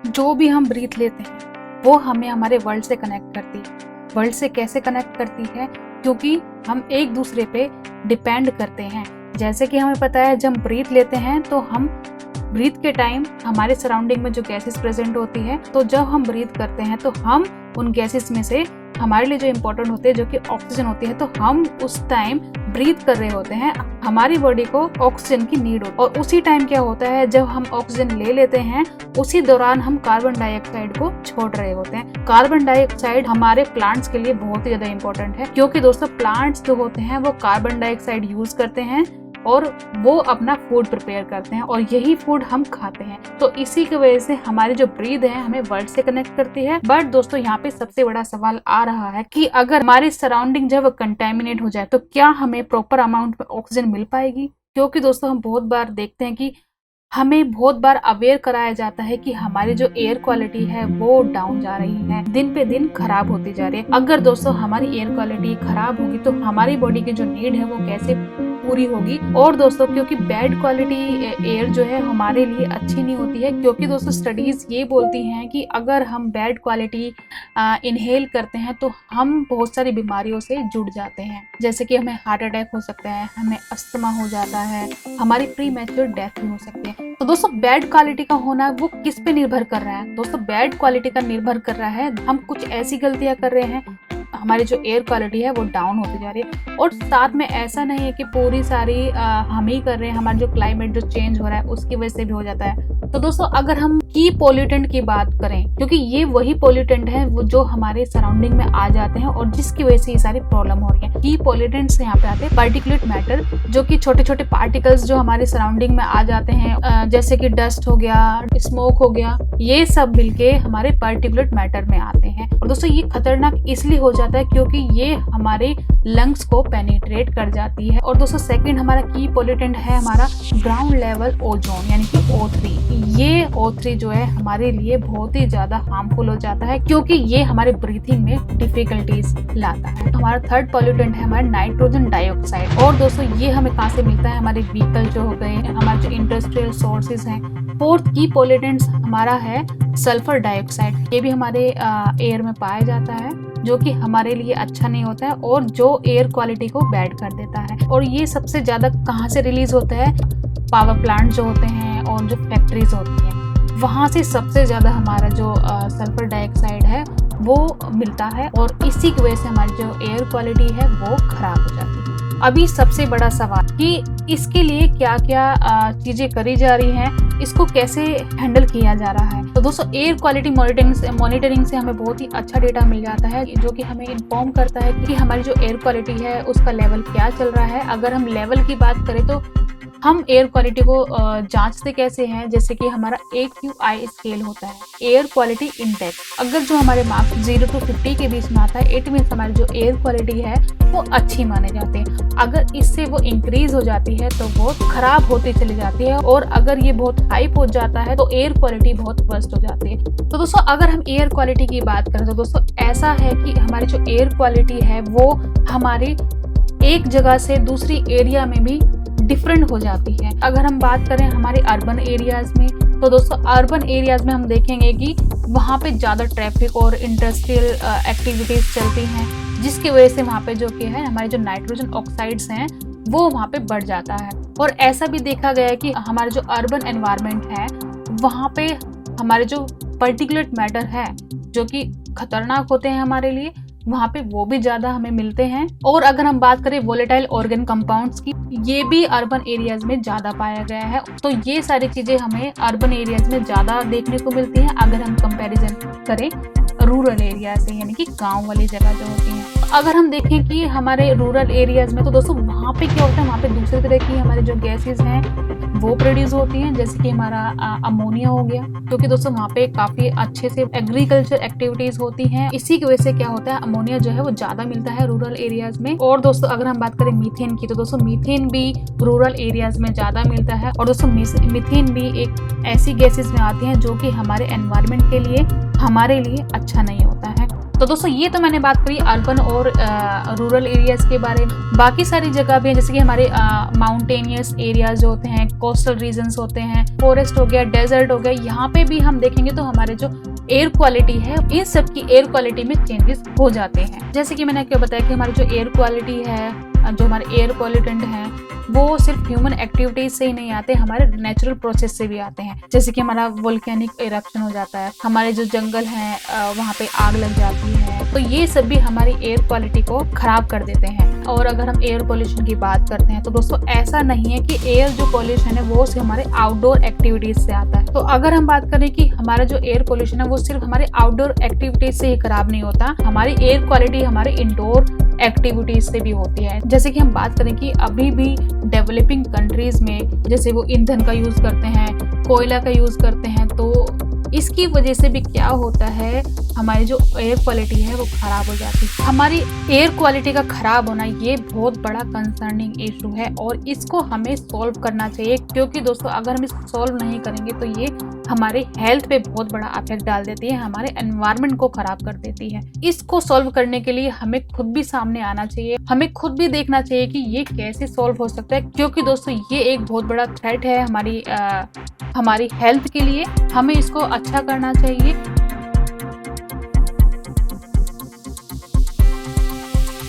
जो भी हम ब्रीथ लेते हैं वो हमें हमारे वर्ल्ड से कनेक्ट करती है। वर्ल्ड से कैसे कनेक्ट करती है? क्योंकि हम एक दूसरे पे डिपेंड करते हैं। जैसे कि हमें पता है जब हम ब्रीथ लेते हैं तो हम ब्रीथ के टाइम हमारे सराउंडिंग में जो गैसेस प्रेजेंट होती है, तो जब हम ब्रीथ करते हैं तो हम उन गैसेस में से हमारे लिए जो इम्पोर्टेंट होते हैं जो कि ऑक्सीजन होती है, तो हम उस टाइम ब्रीथ कर रहे होते हैं। हमारी बॉडी को ऑक्सीजन की नीड होती है और उसी टाइम क्या होता है जब हम ऑक्सीजन ले लेते हैं उसी दौरान हम कार्बन डाइऑक्साइड को छोड़ रहे होते हैं। कार्बन डाइऑक्साइड हमारे प्लांट्स के लिए बहुत ही ज्यादा इंपॉर्टेंट है, क्योंकि दोस्तों प्लांट्स जो होते हैं वो कार्बन डाइऑक्साइड यूज करते हैं और वो अपना फूड प्रिपेयर करते हैं और यही फूड हम खाते हैं। तो इसी की वजह से हमारी जो ब्रीथ है हमें वर्ल्ड से कनेक्ट करती है। बट दोस्तों यहाँ पे सबसे बड़ा सवाल आ रहा है कि अगर हमारी सराउंडिंग जब कंटेमिनेट हो जाए तो क्या हमें प्रॉपर अमाउंट में ऑक्सीजन मिल पाएगी? क्योंकि दोस्तों हम बहुत बार देखते हैं कि हमें बहुत बार अवेयर कराया जाता है कि हमारी जो एयर क्वालिटी है वो डाउन जा रही है, दिन पे दिन खराब होती जा रही है। अगर दोस्तों हमारी एयर क्वालिटी खराब होगी तो हमारी बॉडी की जो नीड है वो कैसे पूरी होगी? और दोस्तों क्योंकि बैड क्वालिटी एयर जो है हमारे लिए अच्छी नहीं होती है, क्योंकि दोस्तों स्टडीज ये बोलती हैं कि अगर हम बैड क्वालिटी इनहेल करते हैं तो हम बहुत सारी बीमारियों से जुड़ जाते हैं। जैसे कि हमें हार्ट अटैक हो सकता है, हमें अस्थमा हो जाता है, हमारी प्री मैच्योर डेथ भी हो सकती है। तो दोस्तों बैड क्वालिटी का होना वो किस पे निर्भर कर रहा है? दोस्तों बैड क्वालिटी का निर्भर कर रहा है हम कुछ ऐसी गलतियां कर रहे हैं, हमारी जो एयर क्वालिटी है वो डाउन होती जा रही है। और साथ में ऐसा नहीं है कि पूरी सारी हम ही कर रहे हैं, हमारा जो क्लाइमेट जो चेंज हो रहा है उसकी वजह से भी हो जाता है। तो दोस्तों अगर हम की पोल्यूटेंट की बात करें, क्योंकि ये वही पोल्यूटेंट है वो जो हमारे सराउंडिंग में आ जाते हैं और जिसकी वजह से ये सारी प्रॉब्लम हो रही है। की पोल्यूटेंट्स यहाँ पे आते हैं पार्टिकुलेट मैटर, जो कि छोटे छोटे पार्टिकल्स जो हमारे सराउंडिंग में आ जाते हैं, जैसे कि डस्ट हो गया, स्मोक हो गया, ये सब मिलके हमारे पार्टिकुलेट मैटर में आते हैं। और दोस्तों ये खतरनाक इसलिए हो जाता है क्योंकि ये हमारे लंग्स को पेनिट्रेट कर जाती है। और दोस्तों सेकंड हमारा की पोल्यूटेंट है हमारा ग्राउंड लेवल ओजोन यानी कि O3। ये O3 जो है हमारे लिए बहुत ही ज्यादा हार्मफुल हो जाता है क्योंकि ये हमारे ब्रीथिंग में डिफिकल्टीज लाता है। तो हमारा थर्ड पोल्यूटेंट है हमारा नाइट्रोजन डाइऑक्साइड। और दोस्तों ये हमें कहाँ से मिलता है? हमारे व्हीकल जो हो गए, हमारे जो इंडस्ट्रियल सोर्सेज हैं। फोर्थ की पोल्यूटेंट्स हमारा है सल्फर डाइऑक्साइड। ये भी हमारे एयर में पाया जाता है, जो कि हमारे लिए अच्छा नहीं होता है और जो एयर क्वालिटी को बैड कर देता है। और ये सबसे ज्यादा कहाँ से रिलीज होता है? पावर प्लांट जो होते हैं और जो फैक्ट्रीज होती हैं, वहां से सबसे ज्यादा हमारा जो सल्फर डाइऑक्साइड है वो मिलता है और इसी की वजह से हमारी जो एयर क्वालिटी है वो खराब हो जाती है। अभी सबसे बड़ा सवाल कि इसके लिए क्या क्या चीजें करी जा रही हैं, इसको कैसे हैंडल किया जा रहा है। तो दोस्तों एयर क्वालिटी मॉनिटरिंग से हमें बहुत ही अच्छा डेटा मिल जाता है, जो कि हमें इन्फॉर्म करता है कि हमारी जो एयर क्वालिटी है उसका लेवल क्या चल रहा है। अगर हम लेवल की बात करें तो हम एयर क्वालिटी को जांचते कैसे हैं? जैसे कि हमारा AQI स्केल होता है, एयर क्वालिटी इंडेक्स। अगर जो हमारे मार्क्स 0 to 50 के बीच में आता है, इट मीन्स हमारी जो एयर क्वालिटी है वो अच्छी माने जाते हैं। अगर इससे वो इंक्रीज हो जाती है तो वो खराब होती चली जाती है, और अगर ये बहुत हाई पहुंच जाता है तो एयर क्वालिटी बहुत वर्स्ट हो जाती है। तो दोस्तों अगर हम एयर क्वालिटी की बात करें तो दोस्तों ऐसा है कि हमारी जो एयर क्वालिटी है वो हमारी एक जगह से दूसरी एरिया में भी डिफरेंट हो जाती है। अगर हम बात करें हमारे अर्बन एरियाज में, तो दोस्तों अर्बन एरियाज में हम देखेंगे कि वहाँ पे ज़्यादा ट्रैफिक और इंडस्ट्रियल एक्टिविटीज चलती हैं, जिसकी वजह से वहाँ पे जो कि है हमारे जो नाइट्रोजन ऑक्साइड्स हैं वो वहाँ पे बढ़ जाता है। और ऐसा भी देखा गया है कि हमारे जो अर्बन एनवायरनमेंट है वहाँ पे हमारे जो पर्टिकुलेट मैटर है जो कि खतरनाक होते हैं हमारे लिए, वहाँ पे वो भी ज्यादा हमें मिलते हैं। और अगर हम बात करें वोलेटाइल ऑर्गेन कंपाउंड्स की, ये भी अर्बन एरियाज में ज्यादा पाया गया है। तो ये सारी चीजें हमें अर्बन एरियाज में ज्यादा देखने को मिलती हैं अगर हम कंपैरिजन करें रूरल एरिया से, यानी कि गांव वाली जगह जो होती हैं। अगर हम देखें कि हमारे रूरल एरियाज में, तो दोस्तों वहाँ पे क्या होता है, वहाँ पे दूसरे तरह की हमारी जो गैसेज हैं वो प्रोड्यूस होती हैं, जैसे कि हमारा अमोनिया हो गया, क्योंकि दोस्तों वहाँ पे काफी अच्छे से एग्रीकल्चर एक्टिविटीज होती हैं। इसी की वजह से क्या होता है, अमोनिया जो है वो ज्यादा मिलता है रूरल एरियाज में। और दोस्तों अगर हम बात करें मीथेन की, तो दोस्तों मीथेन भी रूरल एरियाज में ज्यादा मिलता है। और दोस्तों मीथेन भी एक ऐसी गैसेज में आती हैं जो कि हमारे एनवायरनमेंट के लिए, हमारे लिए अच्छा नहीं होता है। तो दोस्तों ये तो मैंने बात करी अर्बन और रूरल एरियाज के बारे में। बाकी सारी जगह भी है, जैसे कि हमारे माउंटेनियस एरियाज जो होते हैं, कोस्टल रीजन्स होते हैं, फॉरेस्ट हो गया, डेजर्ट हो गया, यहाँ पे भी हम देखेंगे तो हमारे जो एयर क्वालिटी है, इन सब की एयर क्वालिटी में चेंजेस हो जाते हैं। जैसे कि मैंने आपको बताया कि हमारी जो एयर क्वालिटी है, जो हमारे एयर पॉल्यूटेंट हैं, वो सिर्फ ह्यूमन एक्टिविटीज से ही नहीं आते, हमारे नेचुरल प्रोसेस से भी आते हैं। जैसे कि हमारा वोल्केनिक इरप्शन हो जाता है, हमारे जो जंगल हैं वहाँ पे आग लग जाती है, तो ये सब भी हमारी एयर क्वालिटी को खराब कर देते हैं। और अगर हम एयर पोल्यूशन की बात करते हैं तो दोस्तों ऐसा नहीं है कि एयर जो पोल्यूशन है वो सिर्फ हमारे आउटडोर एक्टिविटीज से आता है। तो अगर हम बात करें कि हमारा जो एयर पोल्यूशन है वो सिर्फ हमारे आउटडोर एक्टिविटीज से ही खराब नहीं होता, हमारी एयर क्वालिटी हमारे इंडोर एक्टिविटीज से भी होती है। जैसे कि हम बात करें कि अभी भी डेवलपिंग कंट्रीज में जैसे वो ईंधन का यूज करते हैं, कोयला का यूज करते हैं, तो इसकी वजह से भी क्या होता है, हमारी जो एयर क्वालिटी है वो खराब हो जाती है। हमारी एयर क्वालिटी का खराब होना ये बहुत बड़ा कंसर्निंग इशू है और इसको हमें सॉल्व करना चाहिए, क्योंकि दोस्तों अगर हम इसको सॉल्व नहीं करेंगे तो ये हमारे हेल्थ पे बहुत बड़ा इफेक्ट डाल देती है, हमारे एनवायरनमेंट को खराब कर देती है। इसको सॉल्व करने के लिए हमें खुद भी सामने आना चाहिए, हमें खुद भी देखना चाहिए कि ये कैसे सॉल्व हो सकता है, क्योंकि दोस्तों ये एक बहुत बड़ा थ्रेट है हमारी हेल्थ के लिए। हमें इसको अच्छा करना चाहिए